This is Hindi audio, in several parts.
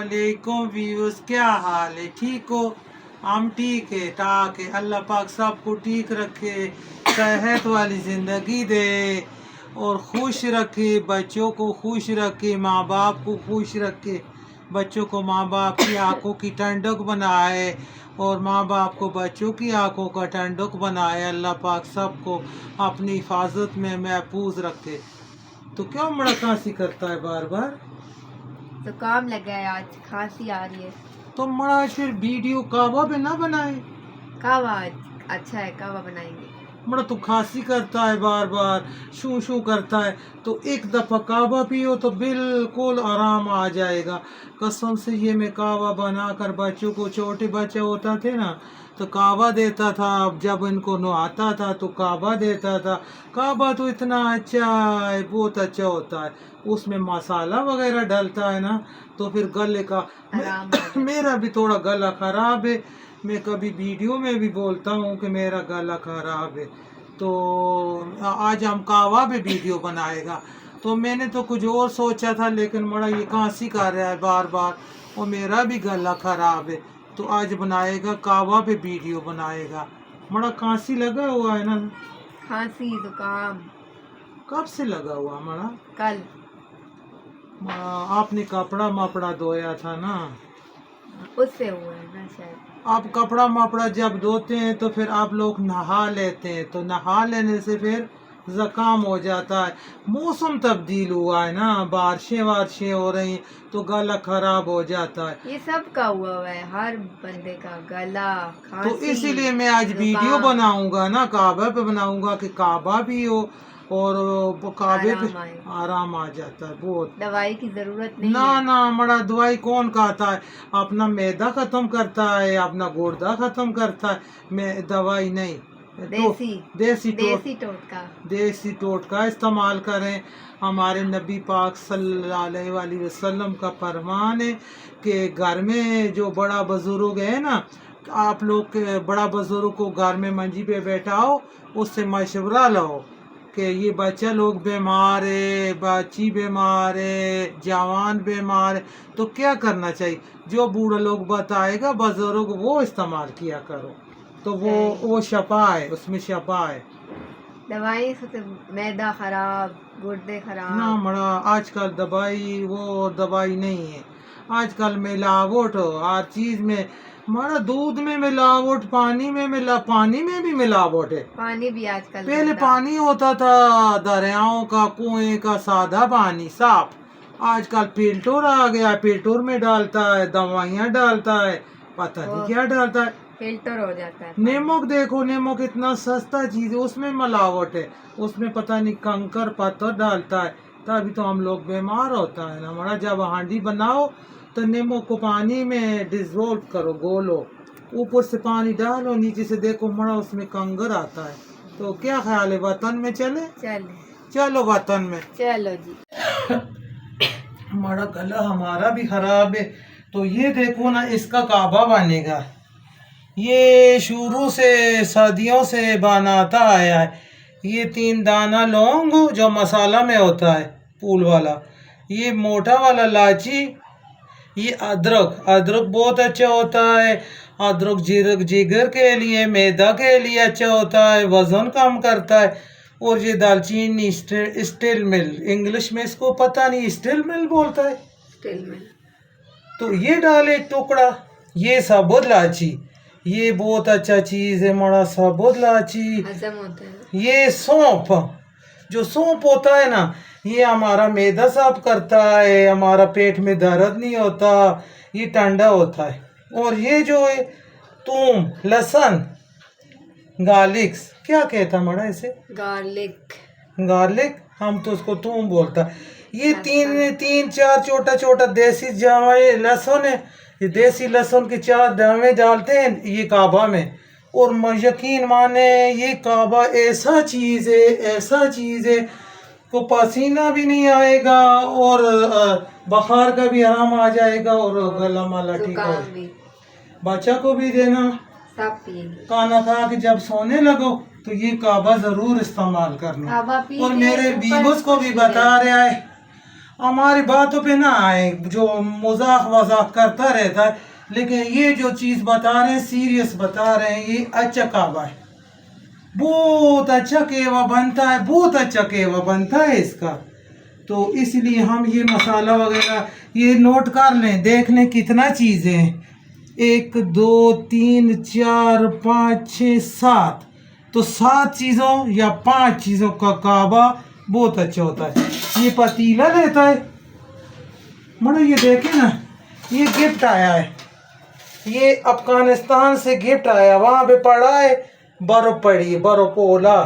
वालेकुम व्यूअर्स, क्या हाल है? ठीक हो? हम ठीक है, ठाक है। अल्लाह पाक सबको ठीक रखे, सेहत वाली ज़िंदगी दे और खुश रखे, बच्चों को खुश रखे, माँ बाप को खुश रखे, बच्चों को माँ बाप की आंखों की ठंडक बनाए और माँ बाप को बच्चों की आंखों का ठंडक बनाए। अल्लाह पाक सबको अपनी हिफाजत में महफूज रखे। तो क्यों मुड़कासी करता है बार बार? जुकाम लगा है, आज खांसी आ रही है। तो मड़ा फिर वीडियो कावा पे ना बनाए। कावा आज अच्छा है, कावा बनाएंगे। मड़ा तू खांसी करता है बार बार, शू शू करता है, तो एक दफा कावा पियो तो बिल्कुल आराम आ जाएगा। कसम से ये मैं कावा बनाकर बच्चों को, छोटे बच्चे होता थे ना तो कावा देता था, जब इनको नहाता था तो कावा देता था। कावा तो इतना अच्छा है, बहुत अच्छा होता है, उसमें मसाला वगैरह डलता है ना, तो फिर गले का आराम आ जाता है। मेरा भी थोड़ा गला खराब है, मैं कभी वीडियो में भी बोलता हूँ कि मेरा गला खराब है। तो आज हम कावा पे वीडियो बनाएगा, तो मैंने तो कुछ और सोचा था, लेकिन मड़ा ये खांसी कर रहा है बार बार और मेरा भी गला खराब है, तो आज बनाएगा कावा पे वीडियो बनाएगा। मड़ा खांसी लगा हुआ है ना? खांसी जुकाम कब से लगा हुआ मड़ा? कल। आपने कपड़ा मपड़ा धोया था ना? उससे हुआ है ना शायद। आप कपड़ा मपड़ा जब धोते हैं तो फिर आप लोग नहा लेते हैं, तो नहा लेने से फिर ज़ुकाम हो जाता है। मौसम तब्दील हुआ है ना, बारिशें वारिशें हो रही हैं, तो गला खराब हो जाता है। ये सब का हुआ है, हर बंदे का गला तो खांसी इसीलिए मैं आज वीडियो जुकाम, बनाऊंगा ना, काबा पे बनाऊंगा कि काबा भी हो और वो काबे पे आराम आए। आराम आ जाता है बहुत। दवाई की जरूरत नहीं ना है। ना मड़ा दवाई कौन खाता है? अपना मैदा खत्म करता है, अपना गुर्दा खत्म करता है, मैं दवाई नहीं। तो देसी देसी देसी टोटका। देसी टोटका इस्तेमाल करें। हमारे नबी पाक सल्लल्लाहु अलैहि वसल्लम का फरमान है कि घर में जो बड़ा बुजुर्ग है ना, आप लोग के बड़ा बुजुर्ग को घर में मंजी पे बैठाओ, उससे मशवरा लो कि ये बच्चा लोग बीमार है, बच्ची बीमार है, जवान बीमार है, तो क्या करना चाहिए? जो बूढ़ा लोग बताएगा बुजुर्ग, वो इस्तेमाल किया करो, तो वो शफा है, उसमें शफा है। दवाई से तो मैदा खराब, गुर्दे ना खराब। मड़ा आजकल दवाई वो दवाई नहीं है, आजकल मिलावट हो हर चीज में। मड़ा दूध में मिलावट, पानी में भी मिलावट है। पानी भी आजकल पहले गंदा। पानी होता था दरियाओं का, कुएं का, सादा पानी साफ। आजकल फिल्टर आ गया, फिल्टर में डालता है, दवाइयाँ डालता है, पता नहीं वो क्या डालता है। फिल्टर हो जाता है पानी। नमक देखो, नमक इतना सस्ता चीज है, उसमें मिलावट है, उसमें पता नहीं कंकर पत्थर डालता है, तभी तो हम लोग बीमार होता है ना। हमारा जब हांडी बनाओ तो नमक को पानी में डिजोल्व करो, घोलो, ऊपर से पानी डालो, नीचे से देखो मड़ा उसमें कंकर आता है। तो क्या ख्याल है, वतन में चले? चले चलो वतन में। चलो जी। हमारा गला हमारा भी खराब है, तो ये देखो ना, इसका काबा बनेगा। ये शुरू से सदियों से बनाता आया है। ये 3 दाना लौंग जो मसाला में होता है, फूल वाला, ये मोटा वाला इलायची, ये अदरक, अदरक बहुत अच्छा होता है। अदरक जिगर के लिए, मैदा के लिए अच्छा होता है, वजन कम करता है। और ये दालचीनी, स्टील मिल, इंग्लिश में इसको पता नहीं, स्टील मिल बोलता है। स्टील में तो ये डाले एक टुकड़ा। ये साबुत इलायची, ये बहुत अच्छा चीज़ है मड़ा, साबुत इलायची। हजम होता है। ये सौंफ, जो सौंफ होता है ना, ये हमारा मैदा साफ करता है, हमारा पेट में दर्द नहीं होता, ये ठंडा होता है। और ये जो है थूम, लहसुन, गार्लिक, क्या कहता मड़ा इसे? गार्लिक। गार्लिक, हम तो उसको थूम बोलता है। ये तीन चार छोटा छोटा देसी जावे लहसुन है, ये देसी लहसुन के 4 दाने डालते हैं ये काबा में। और यकीन माने, ये काबा ऐसा चीज़ है, ऐसा चीज़ है, तो पसीना भी नहीं आएगा और बुखार का भी आराम आ जाएगा और गला माला ठीक हो। जुकाम भी। बच्चा को भी देना, सब पिएंगे। खाना खा के जब सोने लगो तो ये काबा जरूर इस्तेमाल करना। काबा पी और के मेरे ऊपर व्यूअर्स को भी बता रहा है, हमारी बातों पे ना आए, जो मजाक वजाक करता रहता है, लेकिन ये जो चीज़ बता रहे हैं सीरियस बता रहे हैं, ये अच्छा काबा है, बहुत अच्छा केवा बनता है, बहुत अच्छा केवा बनता है इसका। तो इसलिए हम ये मसाला वगैरह ये नोट कर लें, देख लें कितना चीज़ें हैं, 1 2 3 4 5 6 7, तो 7 चीज़ों या 5 चीज़ों का काबा बहुत अच्छा होता है। ये पतीला लेता है मनो, ये देखे ना, ये गिफ्ट आया है, ये अफगानिस्तान से गिफ्ट आया, वहाँ पे पड़ा है, बर्फ पड़ी है, बर्फ ओला,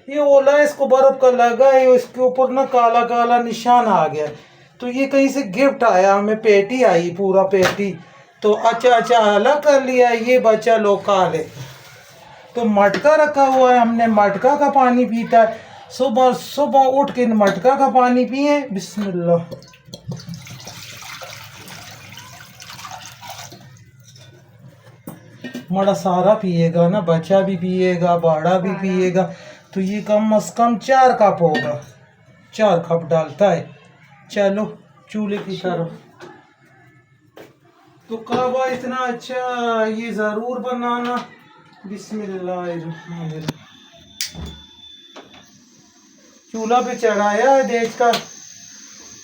ये ओला इसको बर्फ का लगा है, इसके ऊपर ना काला काला निशान आ गया, तो ये कहीं से गिफ्ट आया हमें, पेटी आई पूरा पेटी, तो अच्छा अच्छा अलग कर लिया, ये बच्चा लोग खा ले। तो मटका रखा हुआ है, हमने मटका का पानी पीता है, सुबह सुबह उठ के मटका का पानी पिए, बिस्मिल्लाह। बड़ा सारा पिएगा ना, बच्चा भी पिएगा, बड़ा भी पिएगा, तो ये कम से कम 4 कप होगा, 4 कप डालता है। चलो चूल्हे की तरफ। तो काबा इतना अच्छा, ये ज़रूर बनाना। बिस्मिल्लाहिर्रहमानिर्रहीम। चूल्हा पे चढ़ाया है देख का,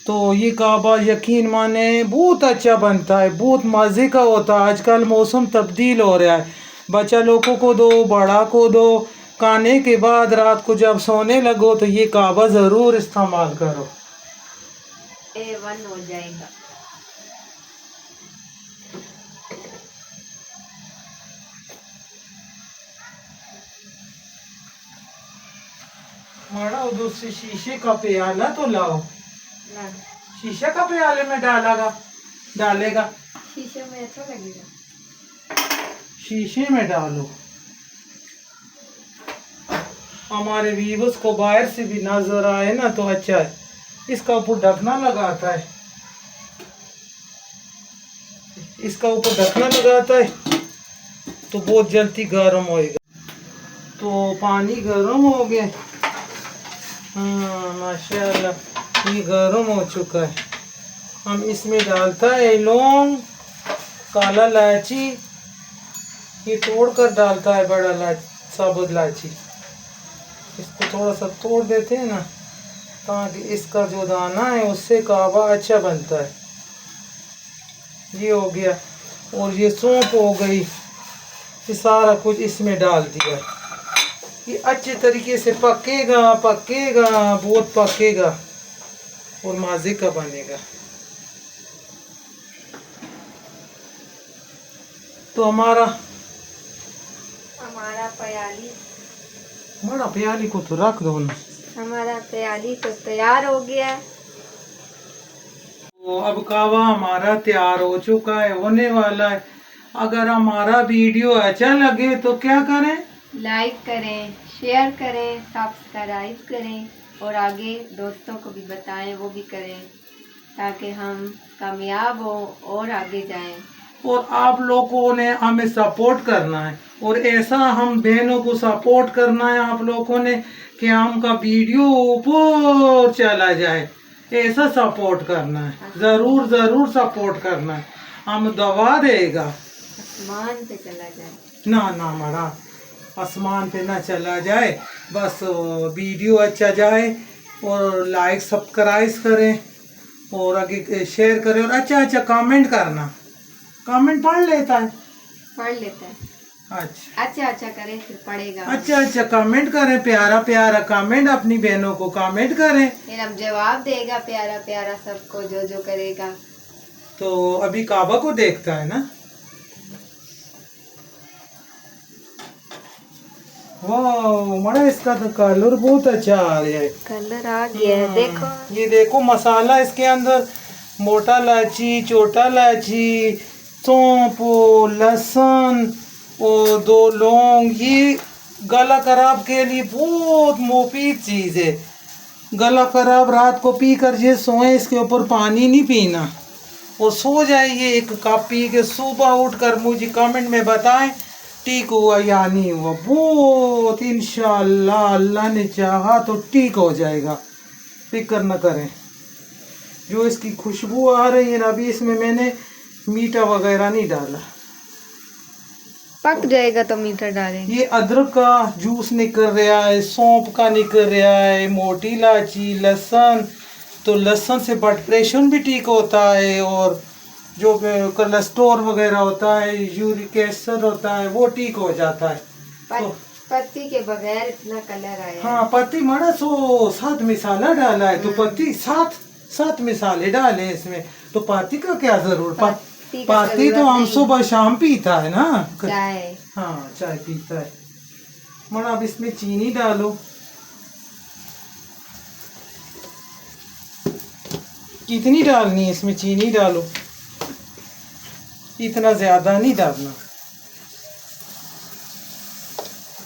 तो ये काबा यकीन माने बहुत अच्छा बनता है, बहुत मज़े का होता है। आजकल मौसम तब्दील हो रहा है, बच्चा लोगों को दो, बड़ा को दो, खाने के बाद रात को जब सोने लगो तो ये काबा ज़रूर इस्तेमाल करो, A1 हो जाएगा। हमारा उधर से शीशे का प्याला तो लाओ, ना शीशे का प्याले में डालेगा, शीशे में अच्छा लगेगा। शीशे में डालो, हमारे व्यूअर्स को बाहर से भी नजर आए ना तो अच्छा है। इसका ऊपर ढकना लगाता है, इसका ऊपर ढकना लगाता है तो बहुत जल्दी गर्म होएगा। तो पानी गर्म हो गया, हाँ माशाल्लाह ये गर्म हो चुका है। हम इसमें डालता है लौंग, काला इलायची, ये तोड़ कर डालता है, बड़ा इलायची, साबुत इलायची, इसको थोड़ा सा तोड़ देते हैं ना, ताकि इसका जो दाना है उससे काबा अच्छा बनता है। ये हो गया, और ये सौंफ हो गई, ये सारा कुछ इसमें डाल दिया। ये अच्छे तरीके से पकेगा पकेगा, बहुत पकेगा और मज़े का बनेगा। तो हमारा प्याली, बड़ा प्याली को तो रख दो ना, हमारा प्याली तो तैयार हो गया है। तो अब कावा हमारा तैयार हो चुका है, होने वाला है। अगर हमारा वीडियो अच्छा लगे तो क्या करें, लाइक करें, शेयर करें, सब्सक्राइब करें, और आगे दोस्तों को भी बताएं, वो भी करें, ताकि हम कामयाब हो और आगे जाएं। और आप लोगों ने हमें सपोर्ट करना है, और ऐसा हम बहनों को सपोर्ट करना है आप लोगों ने कि हमका वीडियो ऊपर चला जाए, ऐसा सपोर्ट करना है, ज़रूर ज़रूर सपोर्ट करना है। हम दवा देगा, आसमान पे चला जाए, ना ना हमारा आसमान पे ना चला जाए, बस वीडियो अच्छा जाए, और लाइक सब्सक्राइब करें, और आगे शेयर करें, और अच्छा अच्छा कमेंट करना, कमेंट पढ़ लेता है, पढ़ लेता है। अच्छा अच्छा अच्छा करें फिर पढ़ेगा, अच्छा अच्छा कमेंट करें, प्यारा प्यारा कमेंट अपनी बहनों को कमेंट करें, फिर हम जवाब देगा प्यारा प्यारा सबको जो जो करेगा। तो अभी काबा को देखता है ना, वाह मड़ा इसका तो कलर बहुत अच्छा आ रहा है, कलर आ गया है, देखो ये देखो मसाला इसके अंदर, मोटा इलायची, छोटा इलायची, सौंफ, लहसुन और 2 लौंग, ये गला खराब के लिए बहुत मुफीद चीज़ है। गला खराब रात को पी कर ये सोए, इसके ऊपर पानी नहीं पीना, और सो जाइए 1 कप पी के, सुबह उठकर मुझे कमेंट में बताएं ठीक हुआ या नहीं हुआ। बहुत इंशाअल्लाह, अल्लाह ने चाहा तो ठीक हो जाएगा, फिक्र न करें। जो इसकी खुशबू आ रही है ना, अभी इसमें मैंने मीठा वगैरह नहीं डाला। पक जाएगा तो मीठा डालेंगे। ये अदरक का जूस निकल रहा है, सौंफ का निकल रहा है, मोटी इलायची, लहसुन। तो लहसुन से ब्लड प्रेशर भी ठीक होता है, और जो कोलेस्ट्रॉल वगैरह होता है, यूरिक एसिड होता है, वो ठीक हो जाता है। तो पत्ती के बगैर इतना कलर आया। हाँ, पत्ती माड़ा सो 7 मसाला डाला है, तो पत्ती 7 मसाले डाले इसमें, तो पत्ती का क्या जरूर। पत्ती तो हम सुबह शाम पीता है ना, चाय। हाँ, चाय पीता है। माड़ा अब इसमें चीनी डालो। कितनी डालनी है इसमें चीनी डालो, इतना ज्यादा नहीं डालना,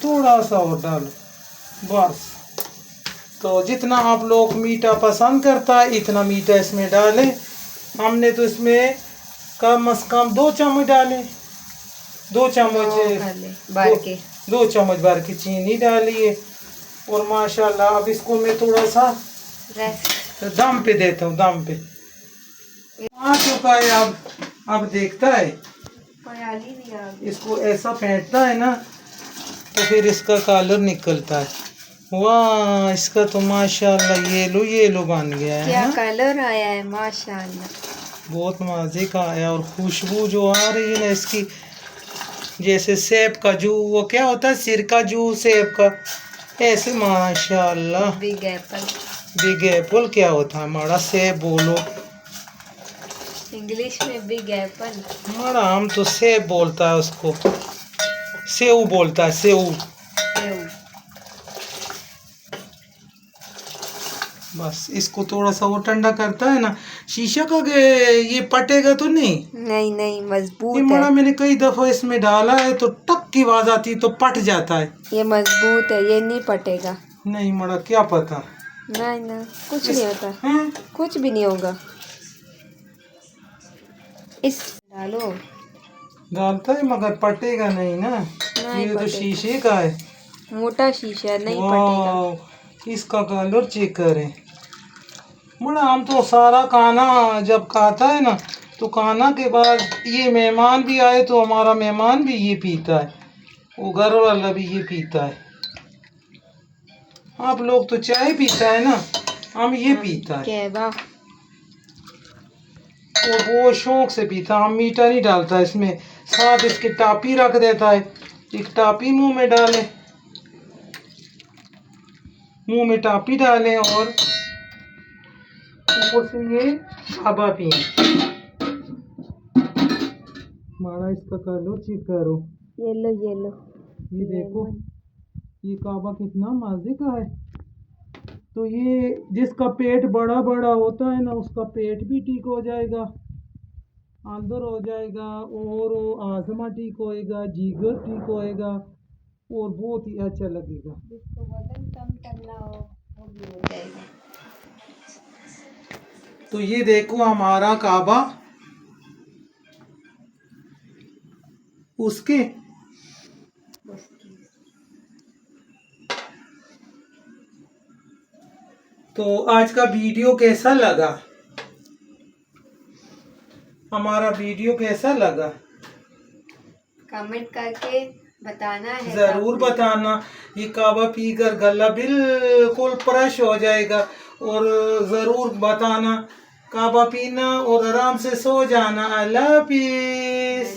थोड़ा सा और डालो बस। तो जितना आप लोग मीठा पसंद करता है इतना मीठा इसमें डालें। हमने तो इसमें कम से कम 2 चम्मच डाले, 2 चम्मच भर के 2 चम्मच भर की चीनी डाली है। और माशाल्लाह अब इसको मैं थोड़ा सा दम पे देता हूँ, दम पे आ चुका है। अब देखता है, इसको ऐसा फेंटता है ना, तो फिर इसका कलर निकलता है। वाह, इसका तो माशाल्लाह येलो येलो बन गया है। क्या कलर आया है माशाल्लाह, बहुत मजे का आया। और खुशबू जो आ रही है ना इसकी, जैसे सेब का जूस, वो क्या होता है, सिरका जूस सेब का, ऐसे माशाल्लाह। Big Apple. बिग एप्पल क्या होता है माड़ा, सेब बोलो इंग्लिश में बिग एप्पल। माड़ा हम तो सेब बोलता है उसको, सेव बोलता है, सेव। बस इसको थोड़ा सा वो ठंडा करता है ना। शीशा का ये पटेगा तो नहीं? नहीं नहीं, मजबूत ये है। माड़ा मैंने कई दफा इसमें डाला है तो टक की आवाज आती है, तो पट जाता है। ये मजबूत है, ये नहीं पटेगा। नहीं माड़ा, क्या पता। नहीं ना, कुछ नहीं होता। हाँ? कुछ भी नहीं होगा। इस डालो, डालता है मगर पटेगा नहीं ना। नहीं ये तो पटेगा। शीशे का है। मोटा शीशा नहीं पटेगा। वाह, इसका कलर चेक करें। बड़ा हम तो सारा खाना जब खाता है ना, तो खाना के बाद ये मेहमान भी आए तो हमारा मेहमान भी ये पीता है, वो घर वाला भी ये पीता है। आप लोग तो चाय पीता है ना, हम ये पीता है। कहवा वो शौक से पीता, हम मीठा नहीं डालता इसमें। साथ इसके टापी रख देता है, एक टापी मुंह में डाले, मुंह में टापी डालें और ऊपर से ये काबा पिए। मारा इसका कलर चेक करो, येलो येलो। ये देखो, ये काबा कितना मजे का है। तो ये जिसका पेट बड़ा बड़ा होता है ना, उसका पेट भी ठीक हो जाएगा, अंदर हो जाएगा, और आजमा ठीक होएगा, जिगर ठीक होएगा, और बहुत ही अच्छा लगेगा। जिसको वजन कम करना हो वो भी हो जाएगा। तो ये देखो हमारा काबा, उसके तो आज का वीडियो कैसा लगा, हमारा वीडियो कैसा लगा, कमेंट करके बताना है। जरूर बताना। ये काबा पीकर गला बिल्कुल फ्रेश हो जाएगा, और जरूर बताना काबा पीना और आराम से सो जाना। अल्लाह हाफिज़।